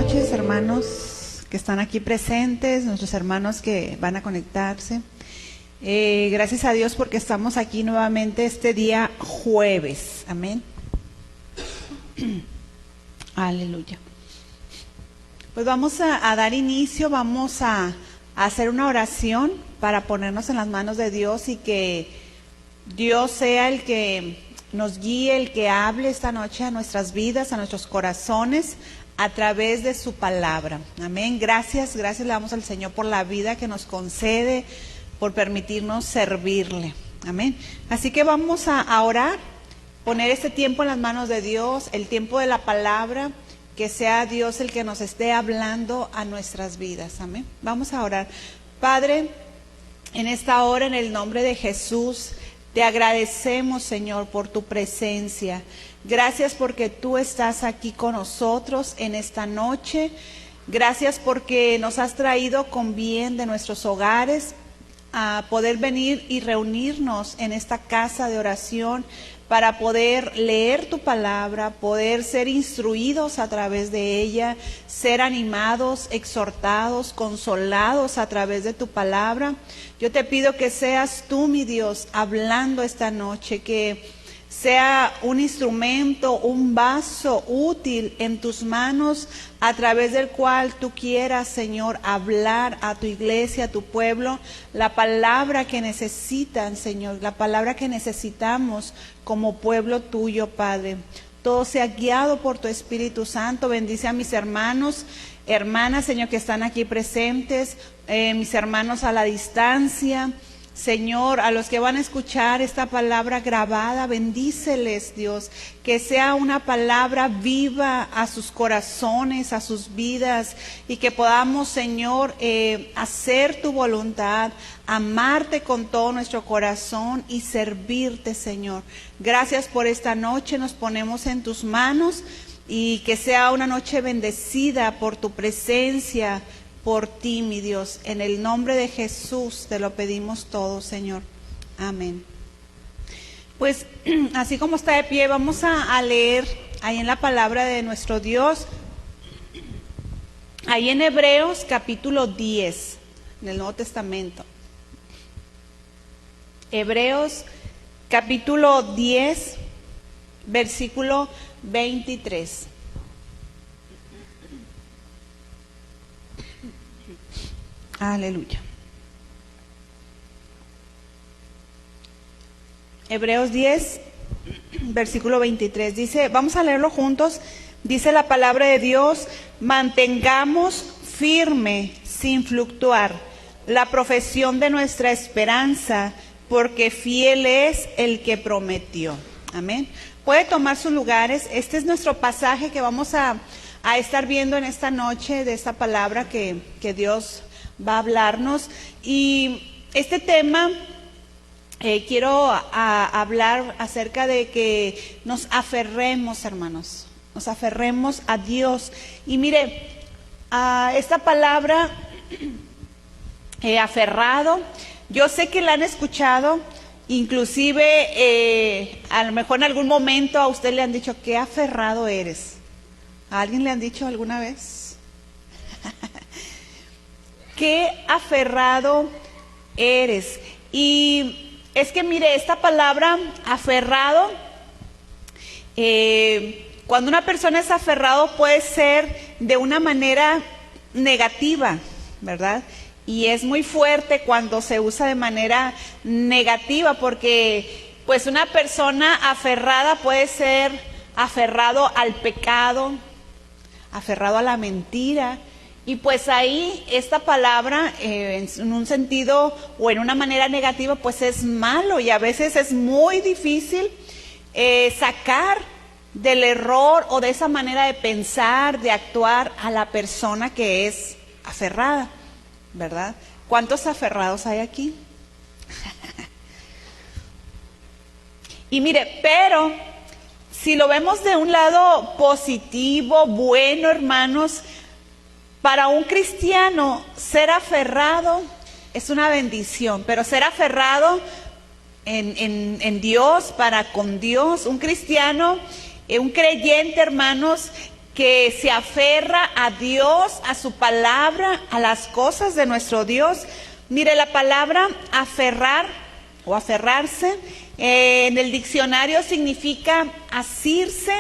noches, hermanos que están aquí presentes, nuestros hermanos que van a conectarse. Gracias a Dios porque estamos aquí nuevamente este día jueves. Amén. Aleluya. Pues vamos a dar inicio, vamos a hacer una oración para ponernos en las manos de Dios y que Dios sea el que nos guíe, el que hable esta noche a nuestras vidas, a nuestros corazones, a través de su palabra. Amén. Gracias le damos al Señor por la vida que nos concede, por permitirnos servirle. Amén. Así que vamos a orar, poner este tiempo en las manos de Dios, el tiempo de la palabra, que sea Dios el que nos esté hablando a nuestras vidas. Amén. Vamos a orar. Padre, en esta hora, en el nombre de Jesús, te agradecemos, Señor, por tu presencia. Gracias porque tú estás aquí con nosotros en esta noche. Gracias porque nos has traído con bien de nuestros hogares a poder venir y reunirnos en esta casa de oración para poder leer tu palabra, poder ser instruidos a través de ella, ser animados, exhortados, consolados a través de tu palabra. Yo te pido que seas tú, mi Dios, hablando esta noche, que sea un instrumento, un vaso útil en tus manos a través del cual tú quieras, Señor, hablar a tu iglesia, a tu pueblo, la palabra que necesitan, Señor, la palabra que necesitamos como pueblo tuyo, Padre. Todo sea guiado por tu Espíritu Santo. Bendice a mis hermanos, hermanas, Señor, que están aquí presentes, mis hermanos a la distancia. Señor, a los que van a escuchar esta palabra grabada, bendíceles, Dios, que sea una palabra viva a sus corazones, a sus vidas, y que podamos, Señor, hacer tu voluntad, amarte con todo nuestro corazón y servirte, Señor. Gracias por esta noche, nos ponemos en tus manos, y que sea una noche bendecida por tu presencia, por ti, mi Dios. En el nombre de Jesús te lo pedimos todo, Señor. Amén. Pues así como está de pie, vamos a leer ahí en la palabra de nuestro Dios, ahí en Hebreos capítulo 10, en el Nuevo Testamento. Hebreos capítulo 10, versículo 23. Aleluya. Hebreos 10, versículo 23. Dice, vamos a leerlo juntos. Dice la palabra de Dios: mantengamos firme, sin fluctuar, la profesión de nuestra esperanza, porque fiel es el que prometió. Amén. Puede tomar sus lugares. Este es nuestro pasaje que vamos a estar viendo en esta noche, de esta palabra que Dios va a hablarnos. Y este tema quiero hablar acerca de que nos aferremos, hermanos, nos aferremos a Dios. Y mire, esta palabra aferrado, yo sé que la han escuchado, inclusive a lo mejor en algún momento a usted le han dicho: qué aferrado eres. ¿A alguien le han dicho alguna vez? Qué aferrado eres. Y es que mire, esta palabra aferrado, cuando una persona es aferrado puede ser de una manera negativa, ¿verdad? Y es muy fuerte cuando se usa de manera negativa, porque pues una persona aferrada puede ser aferrado al pecado, aferrado a la mentira. Y pues ahí esta palabra en un sentido o en una manera negativa pues es malo, y a veces es muy difícil sacar del error o de esa manera de pensar, de actuar a la persona que es aferrada, ¿verdad? ¿Cuántos aferrados hay aquí? Y mire, pero si lo vemos de un lado positivo, bueno, hermanos, para un cristiano ser aferrado es una bendición, pero ser aferrado en Dios, para con Dios, un cristiano, un creyente, hermanos, que se aferra a Dios, a su palabra, a las cosas de nuestro Dios. Mire, la palabra aferrar o aferrarse en el diccionario significa asirse,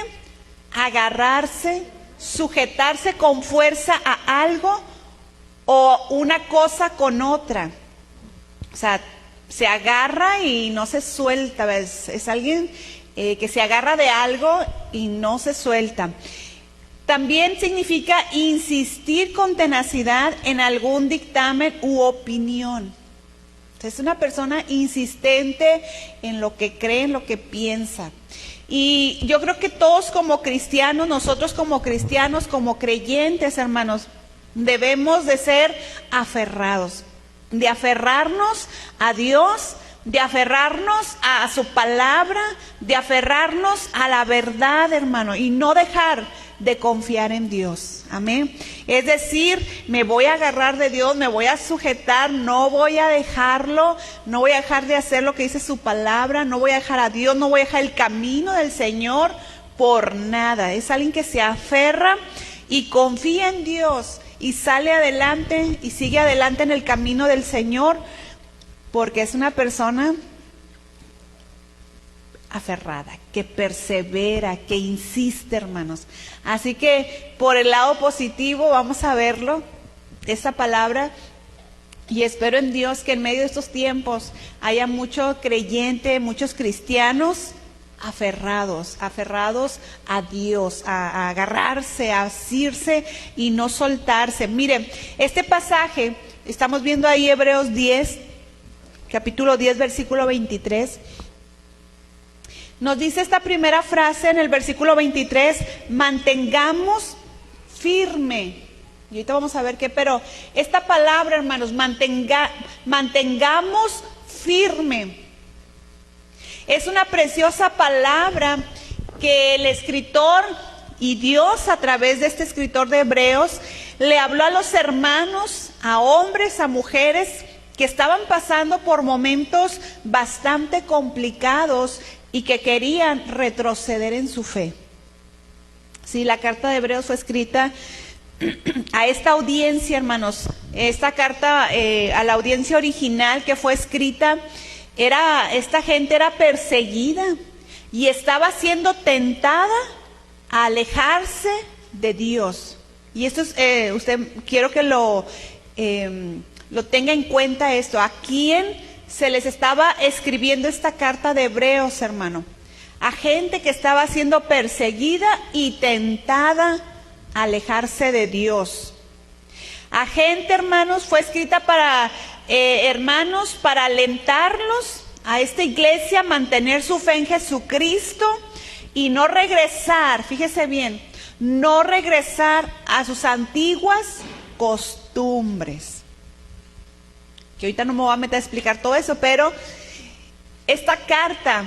agarrarse, sujetarse con fuerza a algo o una cosa con otra. O sea, se agarra y no se suelta, ¿ves? Es alguien que se agarra de algo y no se suelta. También significa insistir con tenacidad en algún dictamen u opinión. Es una persona insistente en lo que cree, en lo que piensa. Y yo creo que todos como cristianos, nosotros como cristianos, como creyentes, hermanos, debemos de ser aferrados, de aferrarnos a Dios, de aferrarnos a su palabra, de aferrarnos a la verdad, hermano, y no dejar de confiar en Dios. Amén. Es decir, me voy a agarrar de Dios, me voy a sujetar, no voy a dejarlo, no voy a dejar de hacer lo que dice su palabra, no voy a dejar a Dios, no voy a dejar el camino del Señor por nada. Es alguien que se aferra y confía en Dios y sale adelante y sigue adelante en el camino del Señor, porque es una persona aferrada, que persevera, que insiste, hermanos. Así que por el lado positivo vamos a verlo, esta palabra, y espero en Dios que en medio de estos tiempos haya mucho creyente, muchos cristianos aferrados a Dios, a agarrarse, a asirse y no soltarse. Miren, este pasaje, estamos viendo ahí Hebreos 10, capítulo 10, versículo 23. Nos dice esta primera frase en el versículo 23, mantengamos firme. Y ahorita vamos a ver qué, pero esta palabra, hermanos, mantengamos firme. Es una preciosa palabra que el escritor y Dios a través de este escritor de Hebreos le habló a los hermanos, a hombres, a mujeres que estaban pasando por momentos bastante complicados y que querían retroceder en su fe. Sí, la carta de Hebreos fue escrita a esta audiencia, hermanos. Esta carta a la audiencia original que fue escrita, esta gente era perseguida y estaba siendo tentada a alejarse de Dios. Y esto es, usted quiero que lo tenga en cuenta esto. ¿A quién se les estaba escribiendo esta carta de Hebreos, hermano? A gente que estaba siendo perseguida y tentada a alejarse de Dios. A gente, hermanos, fue escrita para hermanos, para alentarlos a esta iglesia a mantener su fe en Jesucristo y no regresar, fíjese bien, no regresar a sus antiguas costumbres. Que ahorita no me voy a meter a explicar todo eso, pero esta carta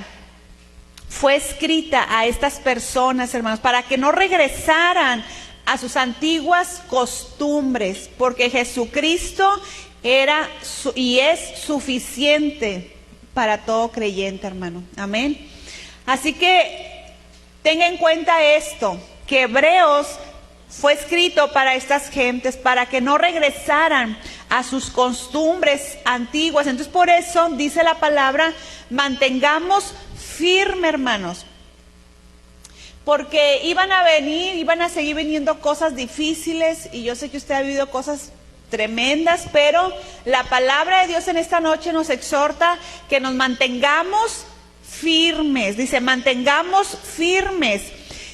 fue escrita a estas personas, hermanos, para que no regresaran a sus antiguas costumbres, porque Jesucristo era y es suficiente para todo creyente, hermano. Amén. Así que tenga en cuenta esto, que Hebreos fue escrito para estas gentes, para que no regresaran a sus costumbres antiguas. Entonces por eso dice la palabra, mantengamos firme, hermanos. Porque iban a seguir viniendo cosas difíciles, y yo sé que usted ha vivido cosas tremendas, pero la palabra de Dios en esta noche nos exhorta que nos mantengamos firmes. Dice, mantengamos firmes.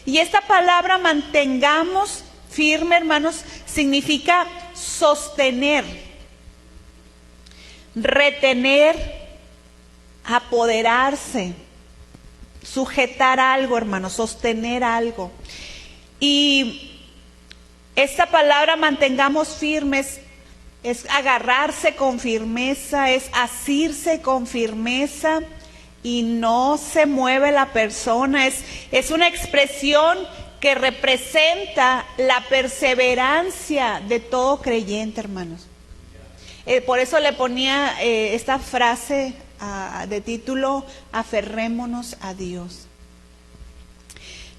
Y esta palabra mantengamos firme, hermanos, significa sostener, retener, apoderarse, sujetar algo, hermanos, sostener algo. Y esta palabra mantengamos firmes es agarrarse con firmeza, es asirse con firmeza y no se mueve la persona. Es una expresión que representa la perseverancia de todo creyente, hermanos. Por eso le ponía esta frase de título, aferrémonos a Dios.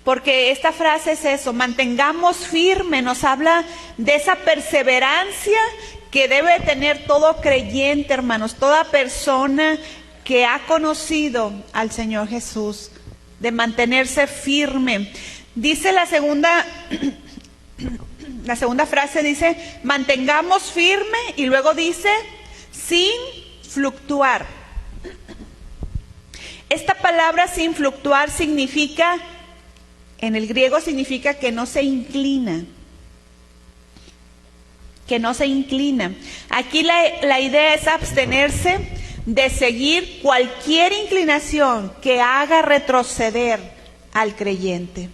porque esta frase es eso, mantengamos firme, nos habla de esa perseverancia que debe tener todo creyente, hermanos, toda persona que ha conocido al Señor Jesús, de mantenerse firme. Dice la segunda frase, dice, mantengamos firme, y luego dice, sin fluctuar. Esta palabra sin fluctuar significa, en el griego significa que no se inclina. Que no se inclina. Aquí la idea es abstenerse de seguir cualquier inclinación que haga retroceder al creyente.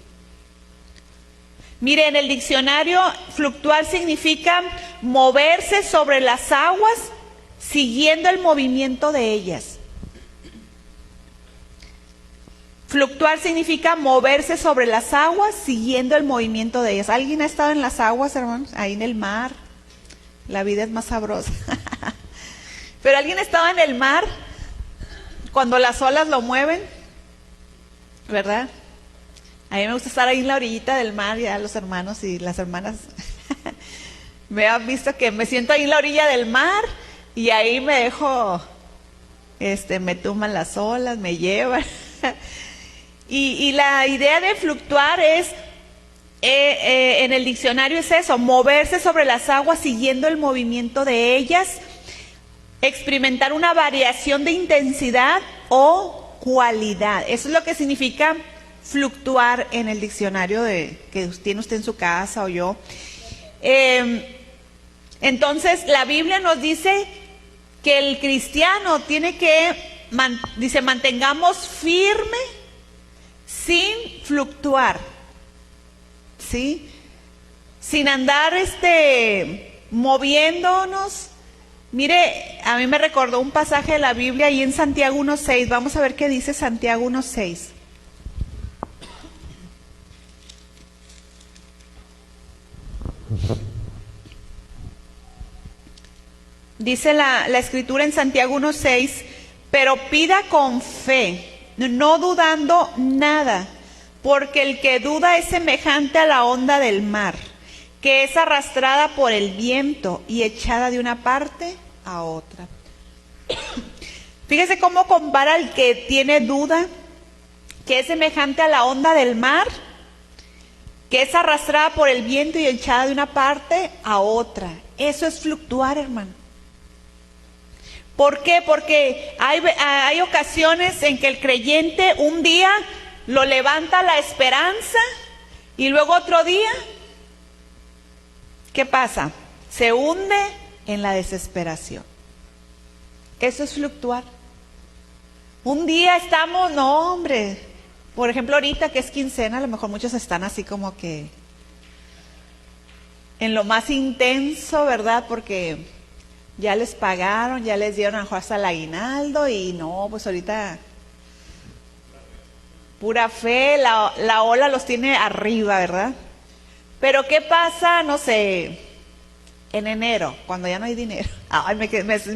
Mire, en el diccionario, fluctuar significa moverse sobre las aguas siguiendo el movimiento de ellas. Fluctuar significa moverse sobre las aguas siguiendo el movimiento de ellas. ¿Alguien ha estado en las aguas, hermanos? Ahí en el mar. La vida es más sabrosa. Pero ¿alguien estaba en el mar cuando las olas lo mueven? ¿Verdad? A mí me gusta estar ahí en la orillita del mar, ya los hermanos y las hermanas me han visto que me siento ahí en la orilla del mar y ahí me dejo, me tumban las olas, me llevan. Y la idea de fluctuar es, en el diccionario es eso, moverse sobre las aguas siguiendo el movimiento de ellas, experimentar una variación de intensidad o cualidad. Eso es lo que significa fluctuar en el diccionario que tiene usted en su casa o yo. Entonces la Biblia nos dice que el cristiano tiene que, dice, mantengamos firme sin fluctuar, ¿sí? Sin andar moviéndonos. Mire, a mí me recordó un pasaje de la Biblia ahí en Santiago 1:6. Vamos a ver qué dice Santiago 1:6. Dice la escritura en Santiago 1:6, pero pida con fe, no dudando nada, porque el que duda es semejante a la onda del mar, que es arrastrada por el viento y echada de una parte a otra. Fíjese cómo compara el que tiene duda, que es semejante a la onda del mar, que es arrastrada por el viento y echada de una parte a otra. Eso es fluctuar, hermano. ¿Por qué? Porque hay ocasiones en que el creyente un día lo levanta la esperanza y luego otro día, ¿qué pasa? Se hunde en la desesperación. Eso es fluctuar. Un día estamos, no hombre, por ejemplo ahorita que es quincena, a lo mejor muchos están así como que en lo más intenso, ¿verdad? Porque ya les pagaron, ya les dieron a lo mejor hasta el aguinaldo y no, pues ahorita pura fe, la ola los tiene arriba, ¿verdad? Pero ¿qué pasa, no sé, en enero, cuando ya no hay dinero? Ay,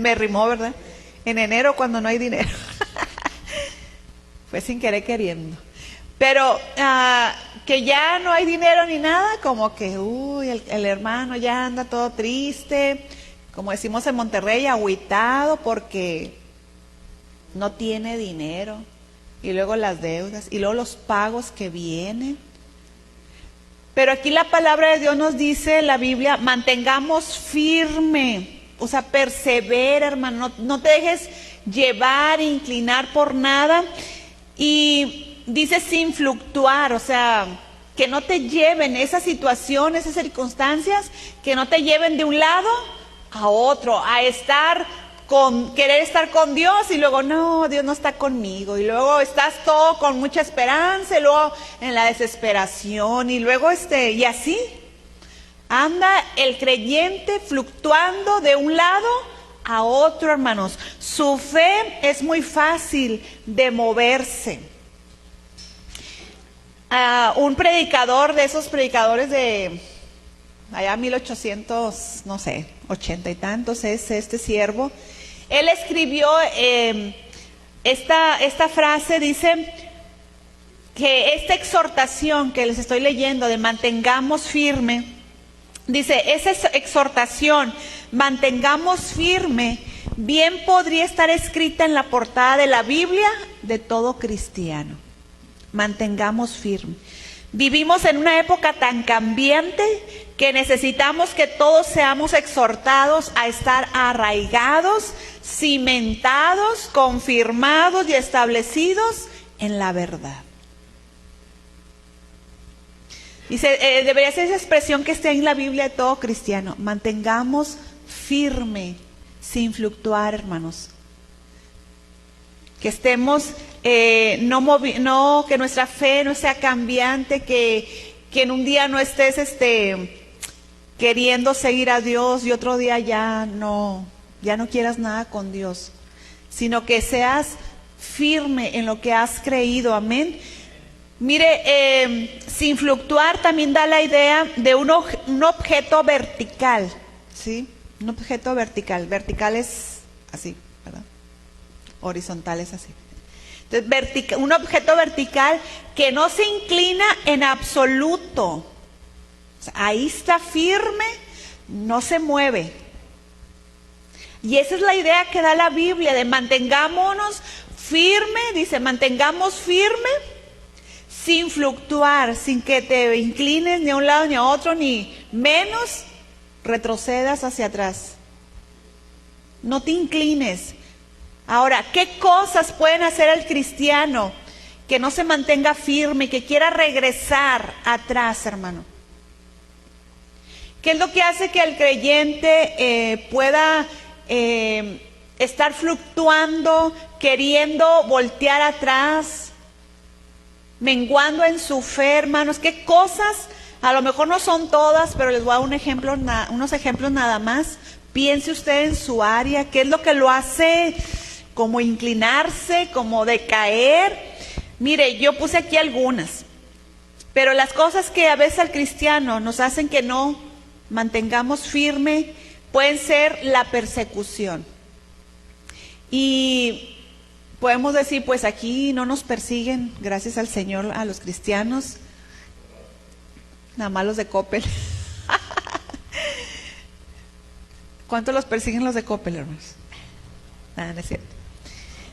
me rimó, ¿verdad? En enero cuando no hay dinero. Fue sin querer queriendo. Pero que ya no hay dinero ni nada, como que, el hermano ya anda todo triste, como decimos en Monterrey, agüitado porque no tiene dinero, y luego las deudas, y luego los pagos que vienen. Pero aquí la palabra de Dios nos dice, la Biblia, mantengamos firme, o sea, persevera, hermano, no te dejes llevar, inclinar por nada, y dice sin fluctuar, o sea, que no te lleven esas situaciones, esas circunstancias, que no te lleven de un lado a otro, a querer estar con Dios y luego no, Dios no está conmigo, y luego estás todo con mucha esperanza y luego en la desesperación y luego y así anda el creyente fluctuando de un lado a otro, hermanos. Su fe es muy fácil de moverse. Un predicador de esos predicadores de allá 1800, no sé, 80 y tantos, es este siervo. Él escribió esta frase, dice, que esta exhortación que les estoy leyendo de mantengamos firme, dice, esa exhortación, mantengamos firme, bien podría estar escrita en la portada de la Biblia de todo cristiano. Mantengamos firme. Vivimos en una época tan cambiante que necesitamos que todos seamos exhortados a estar arraigados, cimentados, confirmados y establecidos en la verdad. Dice, debería ser esa expresión que esté en la Biblia de todo cristiano. Mantengamos firme, sin fluctuar, hermanos. Que estemos, que nuestra fe no sea cambiante, que en un día no estés queriendo seguir a Dios y otro día ya no quieras nada con Dios, sino que seas firme en lo que has creído, amén. Mire, sin fluctuar también da la idea de un objeto vertical, ¿sí? Un objeto vertical. Vertical es así, ¿verdad? Horizontal es así. Entonces, un objeto vertical que no se inclina en absoluto. O sea, ahí está firme, no se mueve. Y esa es la idea que da la Biblia, de mantengámonos firme, dice, mantengamos firme, sin fluctuar, sin que te inclines ni a un lado ni a otro, ni menos retrocedas hacia atrás. No te inclines. Ahora, ¿qué cosas pueden hacer el cristiano que no se mantenga firme, que quiera regresar atrás, hermano? ¿Qué es lo que hace que el creyente pueda estar fluctuando, queriendo voltear atrás, menguando en su fe, hermanos? ¿Qué cosas? A lo mejor no son todas, pero les voy a dar unos ejemplos nada más. Piense usted en su área, ¿qué es lo que lo hace como inclinarse, como decaer? Mire, yo puse aquí algunas, pero las cosas que a veces al cristiano nos hacen que no mantengamos firme pueden ser la persecución. Y podemos decir, pues aquí no nos persiguen, gracias al Señor, a los cristianos, nada más los de Coppel. ¿Cuánto los persiguen los de Coppel, hermanos? Nada, no es cierto.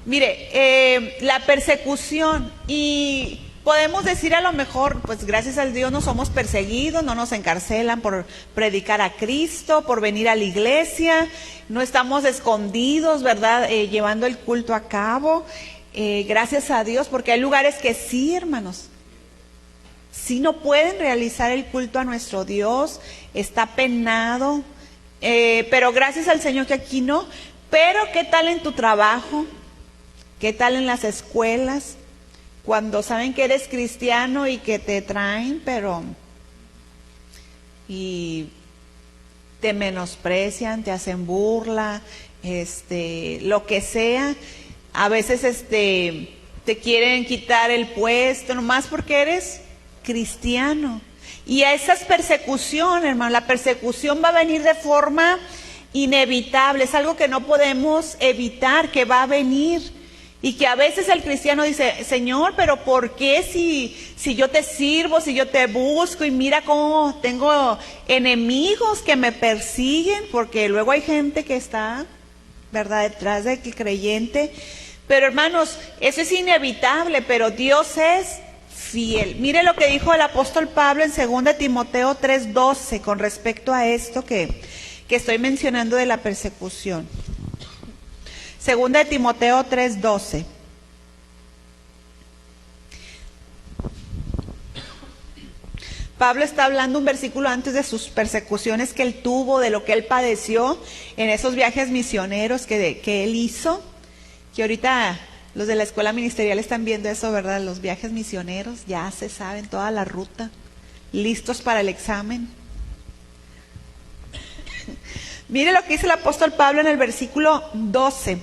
Mire, la persecución, y podemos decir a lo mejor, pues gracias al Dios no somos perseguidos, no nos encarcelan por predicar a Cristo, por venir a la iglesia, no estamos escondidos, ¿verdad? Llevando el culto a cabo, gracias a Dios, porque hay lugares que sí, hermanos, sí no pueden realizar el culto a nuestro Dios, está penado, pero gracias al Señor que aquí no. Pero ¿qué tal en tu trabajo? ¿Qué tal en las escuelas? Cuando saben que eres cristiano y que te traen, y te menosprecian, te hacen burla, lo que sea. A veces te quieren quitar el puesto nomás porque eres cristiano. Y a esas persecuciones, hermano, la persecución va a venir de forma inevitable, es algo que no podemos evitar, que va a venir. Y que a veces el cristiano dice, Señor, pero ¿por qué si yo te sirvo, si yo te busco y mira cómo tengo enemigos que me persiguen? Porque luego hay gente que está, ¿verdad?, detrás del creyente. Pero hermanos, eso es inevitable, pero Dios es fiel. Mire lo que dijo el apóstol Pablo en 2 Timoteo 3:12 con respecto a esto que estoy mencionando de la persecución. 2 Timoteo 3:12. Pablo está hablando un versículo antes de sus persecuciones que él tuvo, de lo que él padeció en esos viajes misioneros que él hizo, que ahorita los de la escuela ministerial están viendo eso, ¿verdad? Los viajes misioneros, ya se saben toda la ruta, listos para el examen. Mire lo que dice el apóstol Pablo en el versículo 12.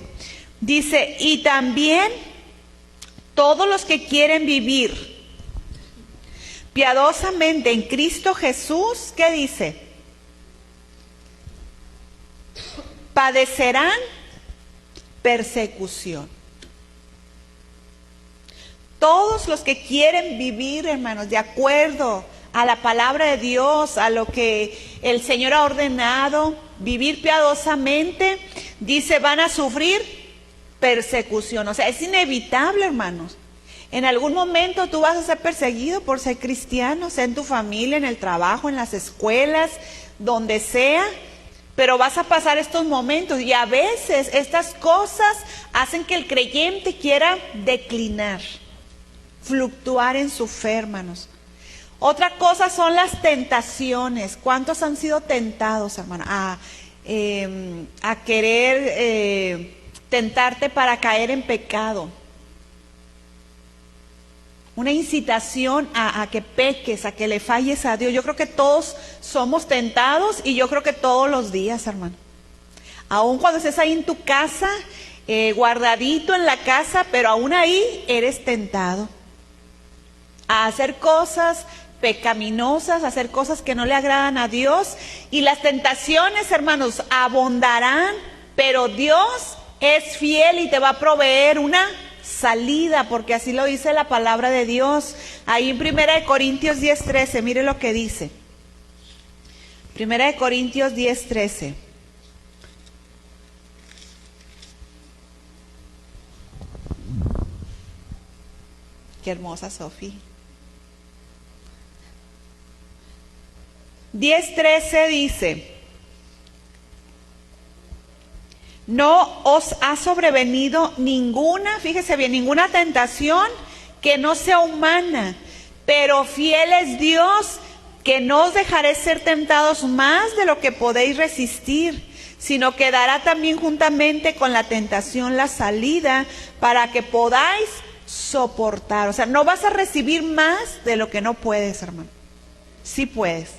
Dice, y también todos los que quieren vivir piadosamente en Cristo Jesús, ¿qué dice? Padecerán persecución. Todos los que quieren vivir, hermanos, de acuerdo a la palabra de Dios, a lo que el Señor ha ordenado, vivir piadosamente, dice, van a sufrir persecución. O sea, es inevitable, hermanos. En algún momento tú vas a ser perseguido por ser cristiano, sea en tu familia, en el trabajo, en las escuelas, donde sea, pero vas a pasar estos momentos y a veces estas cosas hacen que el creyente quiera declinar, fluctuar en su fe, hermanos. Otra cosa son las tentaciones. ¿Cuántos han sido tentados, hermano, a querer tentarte para caer en pecado? Una incitación a que peques, a que le falles a Dios. Yo creo que todos somos tentados y yo creo que todos los días, hermano. Aún cuando estés ahí en tu casa, guardadito en la casa, pero aún ahí eres tentado a hacer cosas pecaminosas, a hacer cosas que no le agradan a Dios. Y las tentaciones, hermanos, abundarán, pero Dios es fiel y te va a proveer una salida, porque así lo dice la palabra de Dios. Ahí en 1 Corintios 10:13, mire lo que dice. 1 Corintios 10:13. Qué hermosa Sofía. 10:13 dice: no os ha sobrevenido ninguna, fíjese bien, ninguna tentación que no sea humana, pero fiel es Dios, que no os dejaré ser tentados más de lo que podéis resistir, sino que dará también juntamente con la tentación la salida para que podáis soportar. O sea, no vas a recibir más de lo que no puedes, hermano. Sí puedes,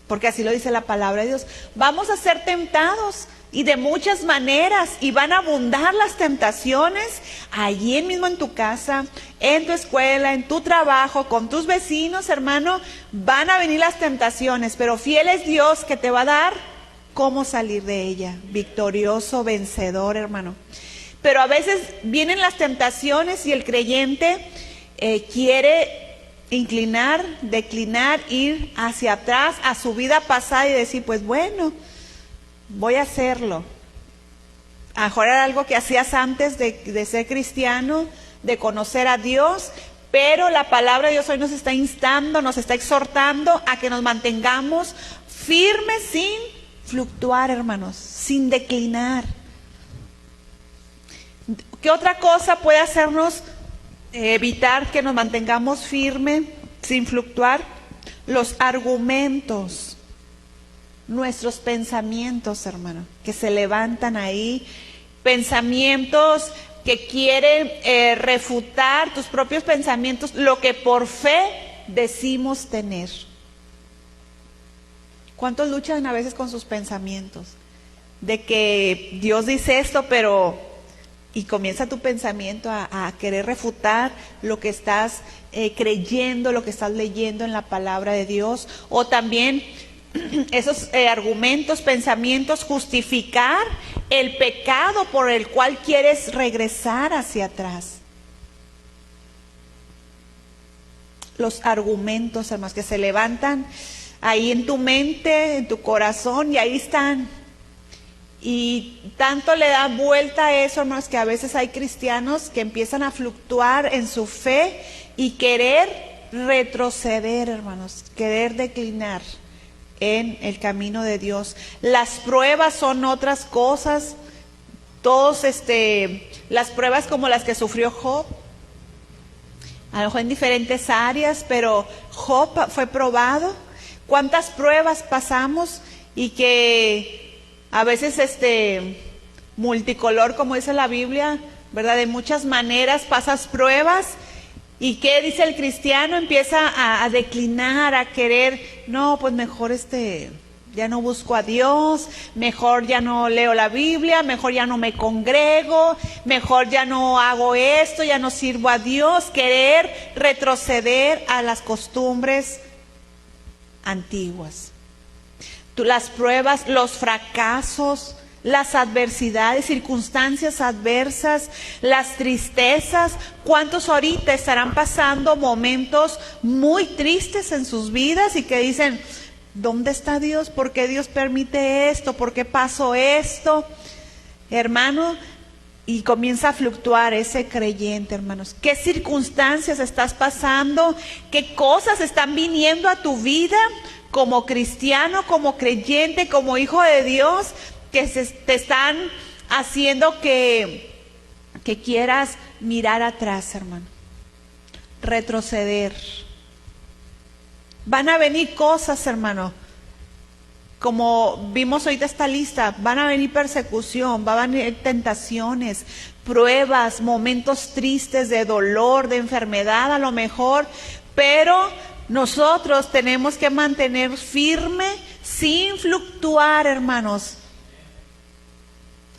porque así lo dice la palabra de Dios. Vamos a ser tentados y de muchas maneras, y van a abundar las tentaciones allí mismo en tu casa, en tu escuela, en tu trabajo, con tus vecinos, hermano. Van a venir las tentaciones, pero fiel es Dios que te va a dar cómo salir de ella, victorioso, vencedor, hermano. Pero a veces vienen las tentaciones y el creyente quiere inclinar, declinar, ir hacia atrás a su vida pasada y decir, pues bueno, voy a hacerlo. A lo mejor era algo que hacías antes de ser cristiano, de conocer a Dios, pero la palabra de Dios hoy nos está instando, nos está exhortando a que nos mantengamos firmes sin fluctuar, hermanos, sin declinar. ¿Qué otra cosa puede hacernos evitar que nos mantengamos firmes sin fluctuar? Los argumentos. Nuestros pensamientos, hermano, que se levantan ahí, pensamientos que quieren refutar tus propios pensamientos, lo que por fe decimos tener. ¿Cuántos luchan a veces con sus pensamientos? De que Dios dice esto, pero... y comienza tu pensamiento a querer refutar lo que estás creyendo, lo que estás leyendo en la palabra de Dios. O también esos argumentos, pensamientos, justificar el pecado por el cual quieres regresar hacia atrás. Los argumentos, hermanos, que se levantan ahí en tu mente, en tu corazón, y ahí están. Y tanto le da vuelta a eso, hermanos, que a veces hay cristianos que empiezan a fluctuar en su fe y querer retroceder, hermanos, querer declinar en el camino de Dios. Las pruebas son otras cosas. Las pruebas como las que sufrió Job, a lo mejor en diferentes áreas, pero Job fue probado. ¿Cuántas pruebas pasamos? Y que a veces multicolor, como dice la Biblia, ¿verdad? De muchas maneras pasas pruebas. ¿Y qué dice el cristiano? Empieza a declinar, a querer, no, pues mejor ya no busco a Dios, mejor ya no leo la Biblia, mejor ya no me congrego, mejor ya no hago esto, ya no sirvo a Dios. Querer retroceder a las costumbres antiguas. Las pruebas, los fracasos, las adversidades, circunstancias adversas, las tristezas. ¿Cuántos ahorita estarán pasando momentos muy tristes en sus vidas y que dicen, ¿dónde está Dios? ¿Por qué Dios permite esto? ¿Por qué pasó esto? Hermano, y comienza a fluctuar ese creyente, hermanos. ¿Qué circunstancias estás pasando? ¿Qué cosas están viniendo a tu vida como cristiano, como creyente, como hijo de Dios, que te están haciendo que quieras mirar atrás, hermano? Retroceder. Van a venir cosas, hermano. Como vimos ahorita esta lista, van a venir persecución, van a venir tentaciones, pruebas, momentos tristes de dolor, de enfermedad a lo mejor, pero nosotros tenemos que mantener firme sin fluctuar, hermanos.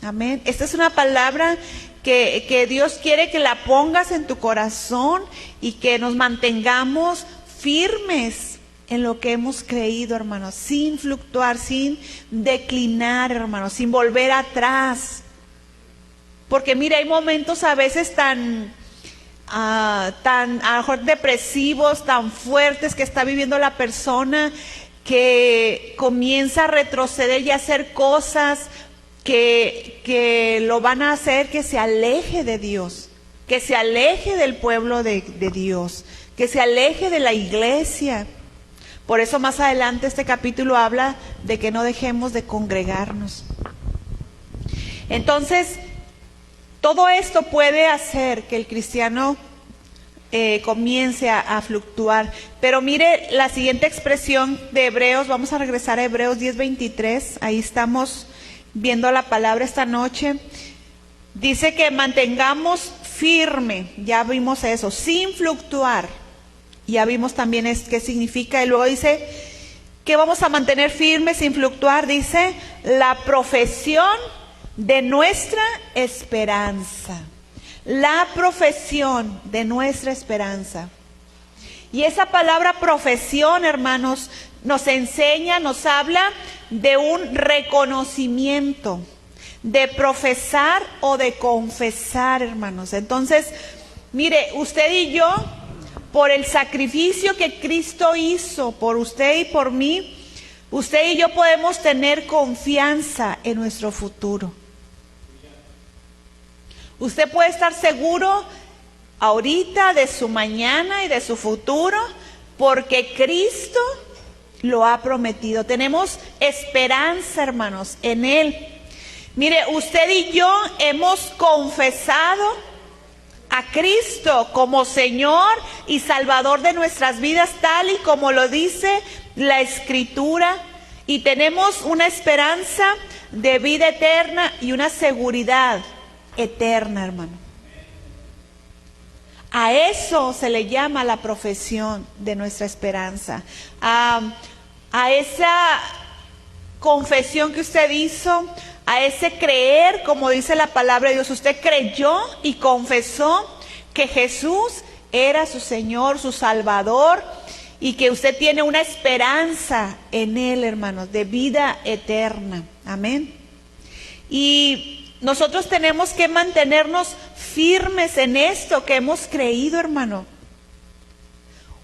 Amén. Esta es una palabra que Dios quiere que la pongas en tu corazón y que nos mantengamos firmes en lo que hemos creído, hermanos, sin fluctuar, sin declinar, hermanos, sin volver atrás. Porque mira, hay momentos a veces tan a lo mejor depresivos, tan fuertes que está viviendo la persona, que comienza a retroceder y a hacer cosas que lo van a hacer que se aleje de Dios, que se aleje del pueblo de Dios, que se aleje de la iglesia. Por eso más adelante este capítulo habla de que no dejemos de congregarnos. Entonces, todo esto puede hacer que el cristiano comience a fluctuar. Pero mire la siguiente expresión de Hebreos, vamos a regresar a Hebreos 10:23, ahí estamos viendo la palabra esta noche. Dice que mantengamos firme, ya vimos eso, sin fluctuar. Ya vimos también qué significa. Y luego dice que vamos a mantener firme sin fluctuar. Dice, la profesión de nuestra esperanza. La profesión de nuestra esperanza. Y esa palabra profesión, hermanos, nos enseña, nos habla de un reconocimiento, de profesar o de confesar, hermanos. Entonces, mire, usted y yo, por el sacrificio que Cristo hizo por usted y por mí, usted y yo podemos tener confianza en nuestro futuro. Usted puede estar seguro ahorita de su mañana y de su futuro, porque Cristo lo ha prometido. Tenemos esperanza, hermanos, en Él. Mire, usted y yo hemos confesado a Cristo como Señor y Salvador de nuestras vidas, tal y como lo dice la Escritura, y tenemos una esperanza de vida eterna y una seguridad eterna, hermano. A eso se le llama la profesión de nuestra esperanza, a esa confesión que usted hizo, a ese creer, como dice la palabra de Dios. Usted creyó y confesó que Jesús era su Señor, su Salvador, y que usted tiene una esperanza en Él, hermanos, de vida eterna. Amén. Y nosotros tenemos que mantenernos firmes en esto que hemos creído, hermano.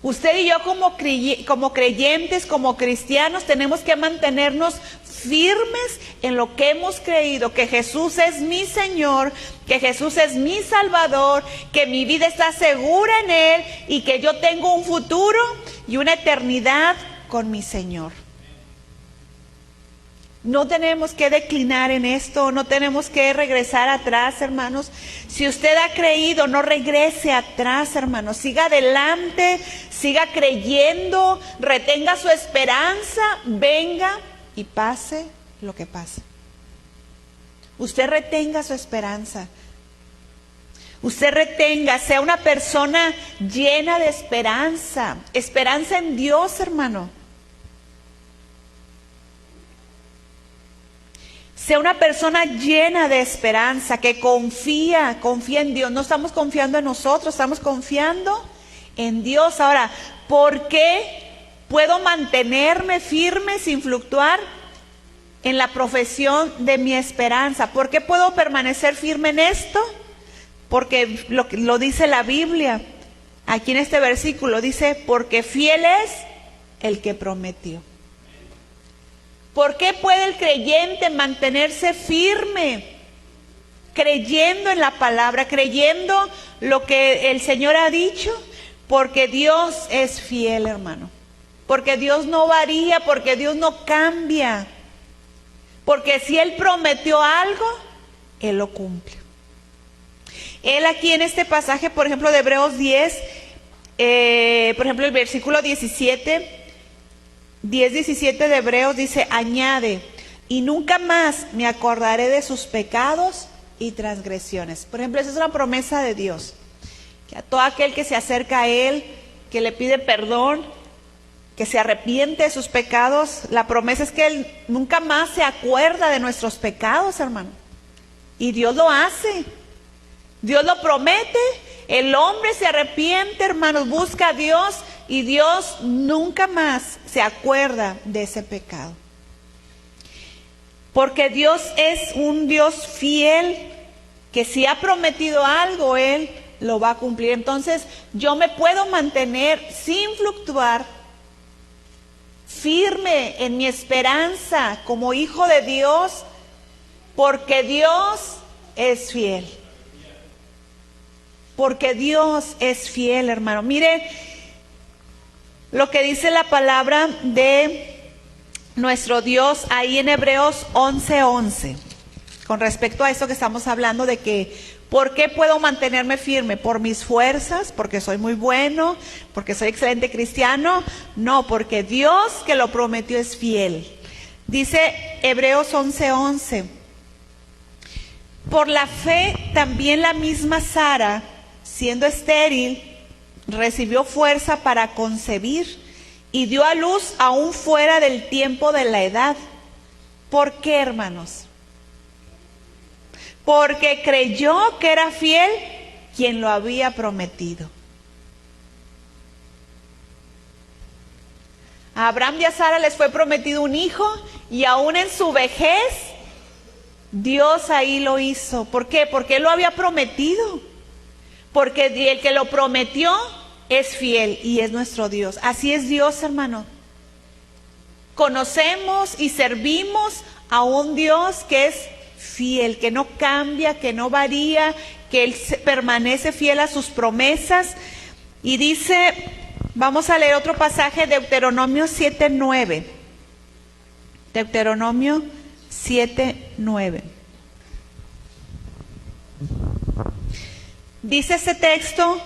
Usted y yo como creyentes, como cristianos, tenemos que mantenernos firmes en lo que hemos creído, que Jesús es mi Señor, que Jesús es mi Salvador, que mi vida está segura en Él y que yo tengo un futuro y una eternidad con mi Señor. No tenemos que declinar en esto, no tenemos que regresar atrás, hermanos. Si usted ha creído, no regrese atrás, hermanos. Siga adelante, siga creyendo, retenga su esperanza, venga y pase lo que pase. Usted retenga su esperanza. Usted retenga, sea una persona llena de esperanza. Esperanza en Dios, hermano. Sea una persona llena de esperanza, que confía en Dios. No estamos confiando en nosotros, estamos confiando en Dios. Ahora, ¿por qué puedo mantenerme firme sin fluctuar? en la profesión de mi esperanza. ¿Por qué puedo permanecer firme en esto? Porque lo dice la Biblia. Aquí en este versículo dice, porque fiel es el que prometió. ¿Por qué puede el creyente mantenerse firme? Creyendo en la palabra, creyendo lo que el Señor ha dicho, porque Dios es fiel, hermano. Porque Dios no varía, porque Dios no cambia. Porque si Él prometió algo, Él lo cumple. Él aquí en este pasaje, por ejemplo, de Hebreos 10, por ejemplo, el versículo 10-17 de Hebreos dice, añade, y nunca más me acordaré de sus pecados y transgresiones. Por ejemplo, esa es una promesa de Dios, que a todo aquel que se acerca a Él, que le pide perdón, que se arrepiente de sus pecados, la promesa es que Él nunca más se acuerda de nuestros pecados, hermano. Y Dios lo hace. Dios lo promete, el hombre se arrepiente, hermanos, busca a Dios y Dios nunca más se acuerda de ese pecado. Porque Dios es un Dios fiel, que si ha prometido algo, Él lo va a cumplir. Entonces, yo me puedo mantener sin fluctuar, firme en mi esperanza como hijo de Dios, porque Dios es fiel. Porque Dios es fiel, hermano. Mire lo que dice la palabra de nuestro Dios ahí en Hebreos 11:11. Con respecto a esto que estamos hablando de que, ¿por qué puedo mantenerme firme? ¿Por mis fuerzas? ¿Porque soy muy bueno? ¿Porque soy excelente cristiano? No, porque Dios que lo prometió es fiel. Dice Hebreos 11:11. Por la fe también la misma Sara, siendo estéril, recibió fuerza para concebir y dio a luz aún fuera del tiempo de la edad. ¿Por qué, hermanos? Porque creyó que era fiel quien lo había prometido. A Abraham y a Sara les fue prometido un hijo y aún en su vejez Dios ahí lo hizo. ¿Por qué? Porque Él lo había prometido. Porque el que lo prometió es fiel y es nuestro Dios. Así es Dios, hermano. Conocemos y servimos a un Dios que es fiel, que no cambia, que no varía, que Él permanece fiel a sus promesas. Y dice, vamos a leer otro pasaje, Deuteronomio 7:9. Deuteronomio 7:9. Dice ese texto,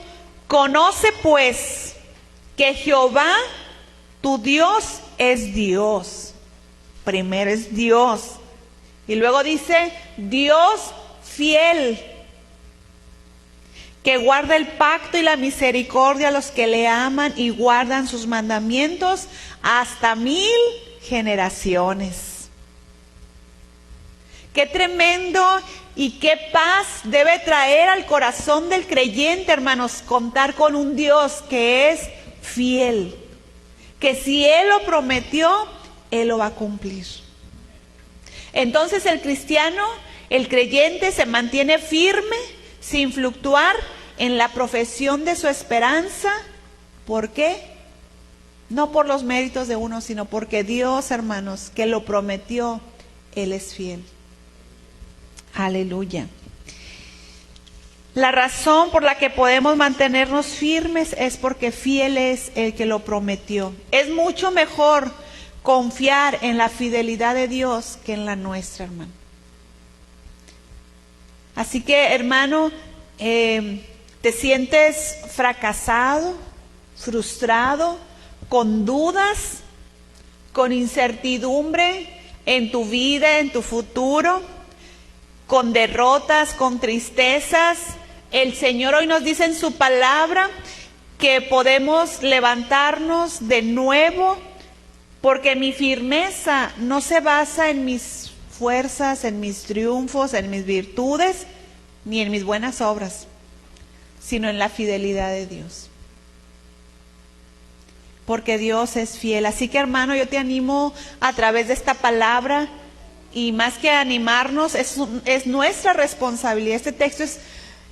conoce pues que Jehová, tu Dios, es Dios. Primero es Dios. Y luego dice, Dios fiel, que guarda el pacto y la misericordia a los que le aman y guardan sus mandamientos hasta 1000 generaciones. Qué tremendo y qué paz debe traer al corazón del creyente, hermanos, contar con un Dios que es fiel, que si Él lo prometió, Él lo va a cumplir. Entonces el cristiano, el creyente, se mantiene firme, sin fluctuar en la profesión de su esperanza. ¿Por qué? No por los méritos de uno, sino porque Dios, hermanos, que lo prometió, Él es fiel. Aleluya. La razón por la que podemos mantenernos firmes es porque fiel es el que lo prometió. Es mucho mejor confiar en la fidelidad de Dios que en la nuestra, hermano. Así que, hermano, te sientes fracasado, frustrado, con dudas, con incertidumbre en tu vida, en tu futuro, con derrotas, con tristezas. El Señor hoy nos dice en su palabra que podemos levantarnos de nuevo, porque mi firmeza no se basa en mis fuerzas, en mis triunfos, en mis virtudes, ni en mis buenas obras, sino en la fidelidad de Dios. Porque Dios es fiel. Así que, hermano, yo te animo a través de esta palabra y más que animarnos, es nuestra responsabilidad. Este texto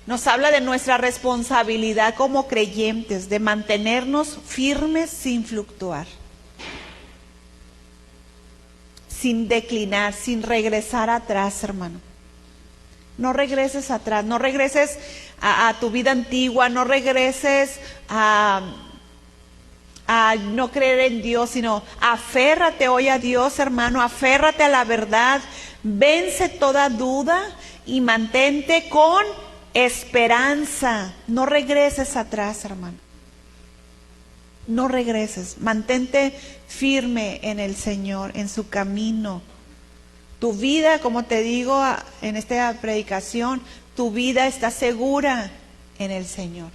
nos habla de nuestra responsabilidad como creyentes, de mantenernos firmes sin fluctuar, sin declinar, sin regresar atrás, hermano. No regreses atrás, no regreses a tu vida antigua, no regreses a no creer en Dios, sino aférrate hoy a Dios, hermano, aférrate a la verdad, vence toda duda y mantente con esperanza. No regreses atrás, hermano. No regreses, mantente firme en el Señor, en su camino. Tu vida, como te digo en esta predicación, tu vida está segura en el Señor.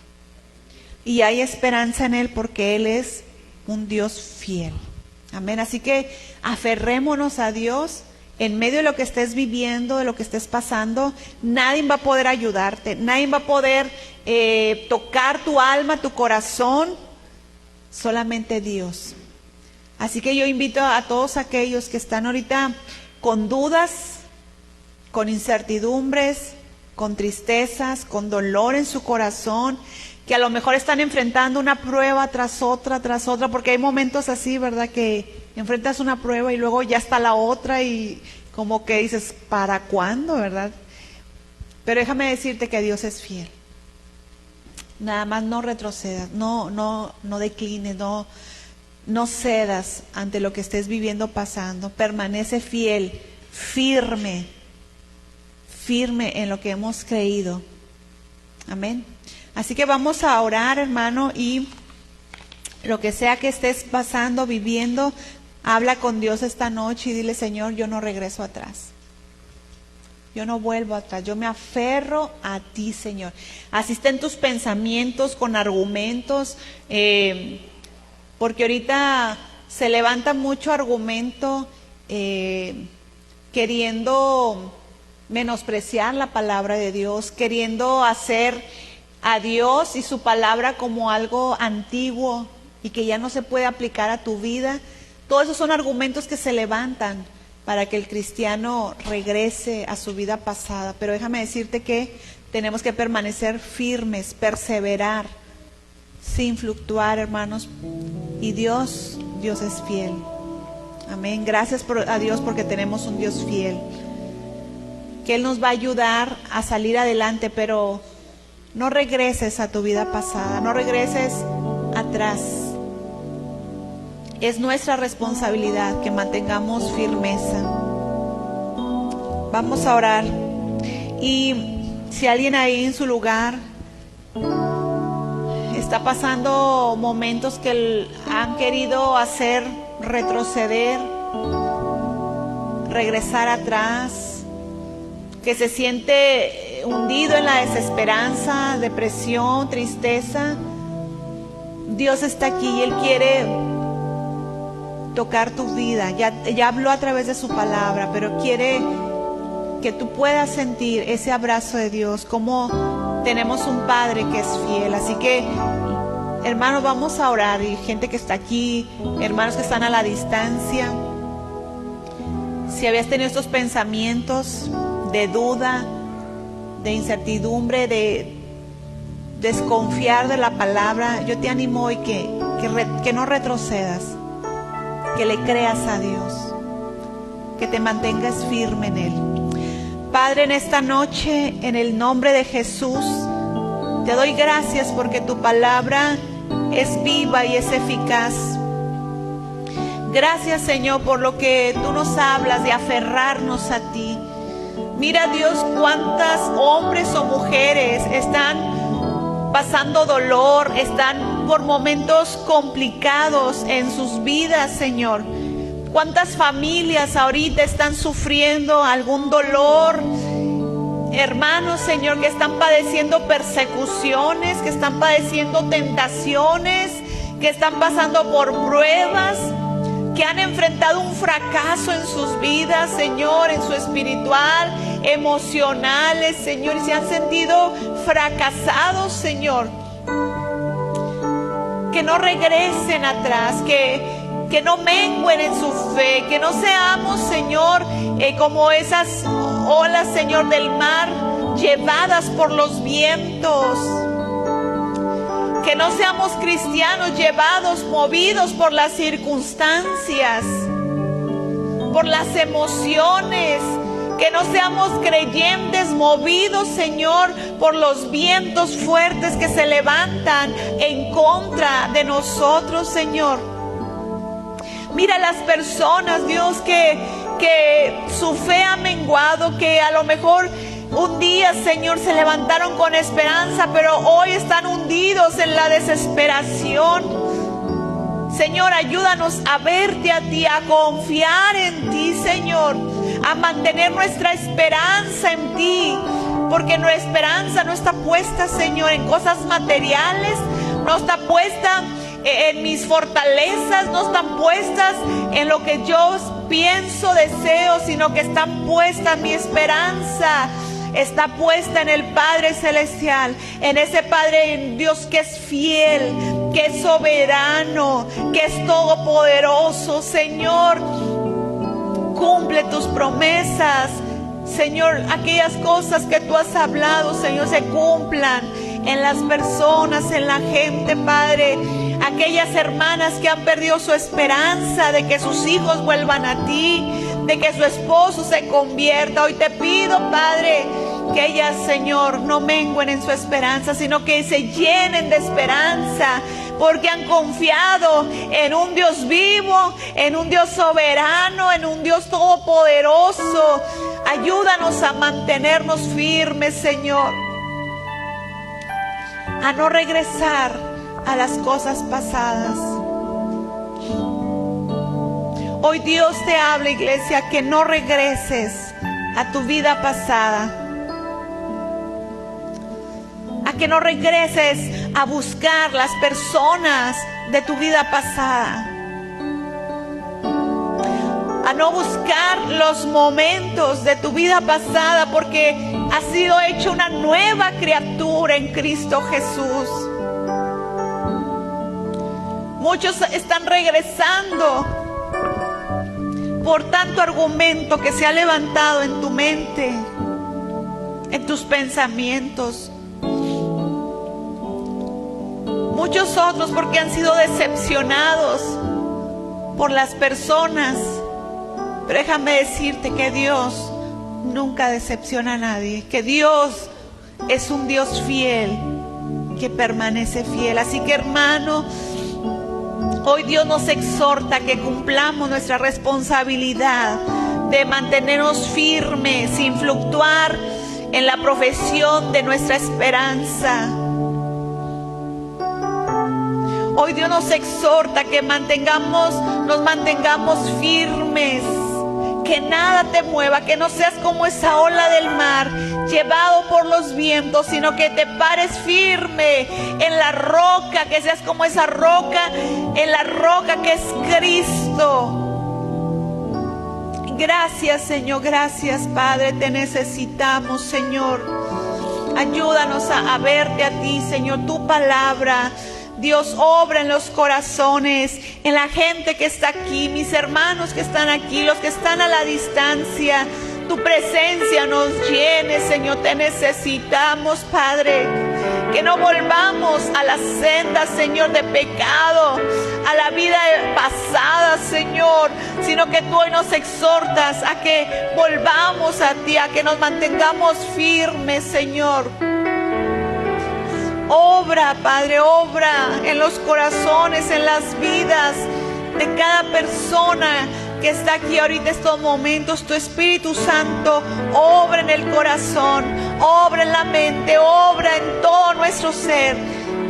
Y hay esperanza en Él porque Él es un Dios fiel. Amén. Así que aferrémonos a Dios en medio de lo que estés viviendo, de lo que estés pasando. Nadie va a poder ayudarte, nadie va a poder tocar tu alma, tu corazón, solamente Dios. Así que yo invito a todos aquellos que están ahorita con dudas, con incertidumbres, con tristezas, con dolor en su corazón, que a lo mejor están enfrentando una prueba tras otra, porque hay momentos así, ¿verdad? Que enfrentas una prueba y luego ya está la otra y como que dices, ¿para cuándo, verdad? Pero déjame decirte que Dios es fiel. Nada más no retrocedas, no declines, no cedas ante lo que estés viviendo, pasando. Permanece fiel, firme en lo que hemos creído. Amén. Así que vamos a orar, hermano, y lo que sea que estés pasando, viviendo, habla con Dios esta noche y dile, Señor, yo no regreso atrás. Yo no vuelvo atrás, yo me aferro a ti, Señor. Así estén tus pensamientos con argumentos, porque ahorita se levanta mucho argumento queriendo menospreciar la palabra de Dios, queriendo hacer a Dios y su palabra como algo antiguo y que ya no se puede aplicar a tu vida. Todos esos son argumentos que se levantan para que el cristiano regrese a su vida pasada. Pero déjame decirte que tenemos que permanecer firmes, perseverar, sin fluctuar, hermanos. Y Dios es fiel. Amén. Gracias a Dios porque tenemos un Dios fiel, que Él nos va a ayudar a salir adelante, pero no regreses a tu vida pasada, no regreses atrás. Es nuestra responsabilidad que mantengamos firmeza. Vamos a orar. Y si alguien ahí en su lugar está pasando momentos que han querido hacer retroceder, regresar atrás, que se siente hundido en la desesperanza, depresión, tristeza, Dios está aquí y Él quiere tocar tu vida. Ya habló a través de su palabra, pero quiere que tú puedas sentir ese abrazo de Dios, como tenemos un Padre que es fiel. Así que, hermanos, vamos a orar. Y gente que está aquí, hermanos que están a la distancia, si habías tenido estos pensamientos de duda, de incertidumbre, de desconfiar de la palabra, yo te animo hoy que no retrocedas, que le creas a Dios, que te mantengas firme en Él. Padre, en esta noche, en el nombre de Jesús, te doy gracias porque tu palabra es viva y es eficaz. Gracias, Señor, por lo que tú nos hablas de aferrarnos a ti. Mira, Dios, cuántas hombres o mujeres están pasando dolor, están por momentos complicados en sus vidas, Señor. Cuántas familias ahorita están sufriendo algún dolor. Hermanos, Señor, que están padeciendo persecuciones, que están padeciendo tentaciones, que están pasando por pruebas, que han enfrentado un fracaso en sus vidas, Señor, en su espiritual, emocionales, Señor, y se han sentido fracasados, Señor. Que no regresen atrás, que que no mengüen en su fe, que no seamos, Señor, como esas olas, Señor, del mar, llevadas por los vientos. Que no seamos cristianos llevados, movidos por las circunstancias, por las emociones. Que no seamos creyentes movidos, Señor, por los vientos fuertes que se levantan en contra de nosotros, Señor. Mira las personas, Dios, que su fe ha menguado, que a lo mejor un día, Señor, se levantaron con esperanza, pero hoy están hundidos en la desesperación. Señor, ayúdanos a verte a ti, a confiar en ti, Señor, a mantener nuestra esperanza en ti, porque nuestra esperanza no está puesta, Señor, en cosas materiales, no está puesta en mis fortalezas, no están puestas en lo que yo pienso, deseo, sino que están puestas mi esperanza. Está puesta en el Padre Celestial, en ese Padre, en Dios que es fiel, que es soberano, que es todopoderoso. Señor, cumple tus promesas. Señor, aquellas cosas que tú has hablado, Señor, se cumplan en las personas, en la gente, Padre. Aquellas hermanas que han perdido su esperanza de que sus hijos vuelvan a ti, de que su esposo se convierta. Hoy te pido, Padre, que ellas, Señor, no mengüen en su esperanza, sino que se llenen de esperanza, porque han confiado en un Dios vivo, en un Dios soberano, en un Dios todopoderoso. Ayúdanos a mantenernos firmes, Señor, a no regresar a las cosas pasadas. Hoy Dios te habla, iglesia, que no regreses a tu vida pasada, a que no regreses a buscar las personas de tu vida pasada, a no buscar los momentos de tu vida pasada, porque has sido hecho una nueva criatura en Cristo Jesús. Muchos están regresando por tanto argumento que se ha levantado en tu mente, en tus pensamientos. Muchos otros porque han sido decepcionados por las personas. Pero déjame decirte que Dios nunca decepciona a nadie, que Dios es un Dios fiel, que permanece fiel. Así que, hermano, hoy Dios nos exhorta a que cumplamos nuestra responsabilidad de mantenernos firmes, sin fluctuar en la profesión de nuestra esperanza. Hoy Dios nos exhorta a que nos mantengamos firmes, que nada te mueva, que no seas como esa ola del mar, llevado por los vientos, sino que te pares firme en la roca, que seas como esa roca, en la roca que es Cristo. Gracias, Señor, gracias, Padre, te necesitamos, Señor. Ayúdanos a verte a ti, Señor, tu palabra. Dios, obra en los corazones, en la gente que está aquí, mis hermanos que están aquí, los que están a la distancia. Tu presencia nos llene, Señor, te necesitamos, Padre. Que no volvamos a las sendas, Señor, de pecado, a la vida pasada, Señor, sino que tú hoy nos exhortas a que volvamos a ti, a que nos mantengamos firmes, Señor. Obra, Padre, obra en los corazones, en las vidas de cada persona que está aquí ahorita, estos momentos. Tu Espíritu Santo obra en el corazón, obra en la mente, obra en todo nuestro ser.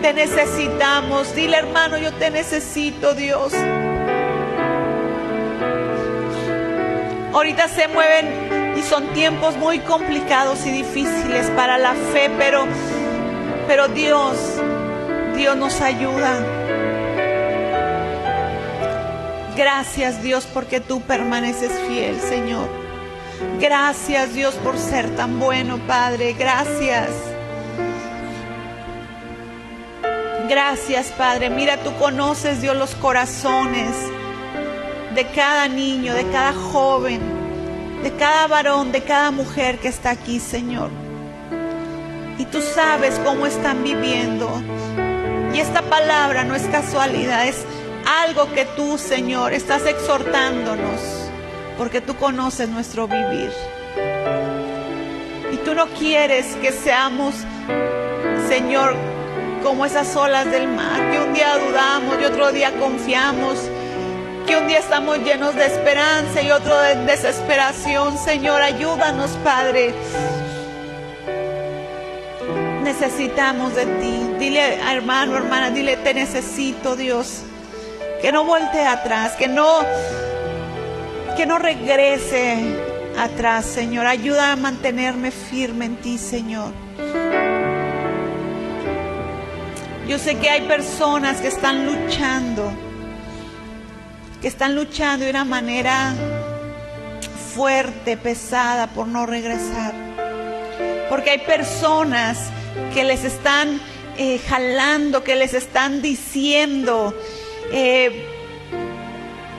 Te necesitamos. Dile, hermano, yo te necesito, Dios. Ahorita se mueven y son tiempos muy complicados y difíciles para la fe, pero Dios nos ayuda. Gracias, Dios, porque tú permaneces fiel, Señor. Gracias, Dios, por ser tan bueno, Padre. Gracias. Gracias, Padre. Mira, tú conoces, Dios, los corazones de cada niño, de cada joven, de cada varón, de cada mujer que está aquí, Señor. Y tú sabes cómo están viviendo. Y esta palabra no es casualidad, es algo que tú, Señor, estás exhortándonos, porque tú conoces nuestro vivir. Y tú no quieres que seamos, Señor, como esas olas del mar, que un día dudamos y otro día confiamos, que un día estamos llenos de esperanza y otro de desesperación. Señor, ayúdanos, Padre. Necesitamos de ti. Dile, hermano, hermana, dile, te necesito, Dios. Que no voltee atrás, que no regrese atrás, Señor. Ayuda a mantenerme firme en ti, Señor. Yo sé que hay personas que están luchando de una manera fuerte, pesada, por no regresar. Porque hay personas que les están jalando, que les están diciendo que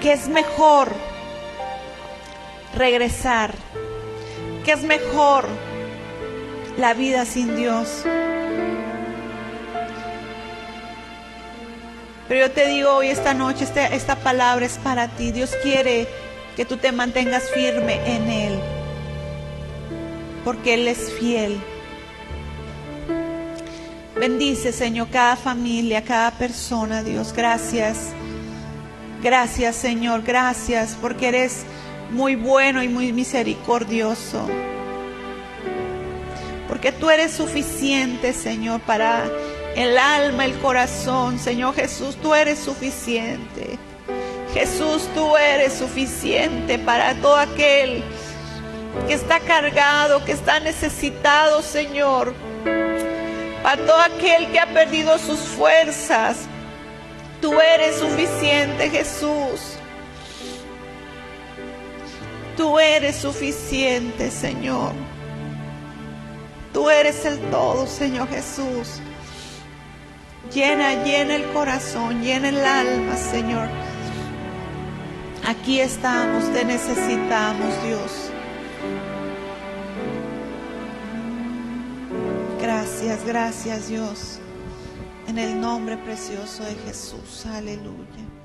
es mejor regresar, que es mejor la vida sin Dios. Pero yo te digo hoy, esta noche, esta palabra es para ti. Dios quiere que tú te mantengas firme en Él, porque Él es fiel. Bendice, Señor, cada familia, cada persona, Dios. Gracias. Gracias, Señor. Gracias, porque eres muy bueno y muy misericordioso. Porque tú eres suficiente, Señor, para el alma, el corazón. Señor Jesús, tú eres suficiente. Jesús, tú eres suficiente para todo aquel que está cargado, que está necesitado, Señor. Para todo aquel que ha perdido sus fuerzas. Tú eres suficiente, Jesús. Tú eres suficiente, Señor. Tú eres el todo, Señor Jesús. Llena el corazón, llena el alma, Señor. Aquí estamos, te necesitamos, Dios. Gracias, gracias, Dios. En el nombre precioso de Jesús. Aleluya.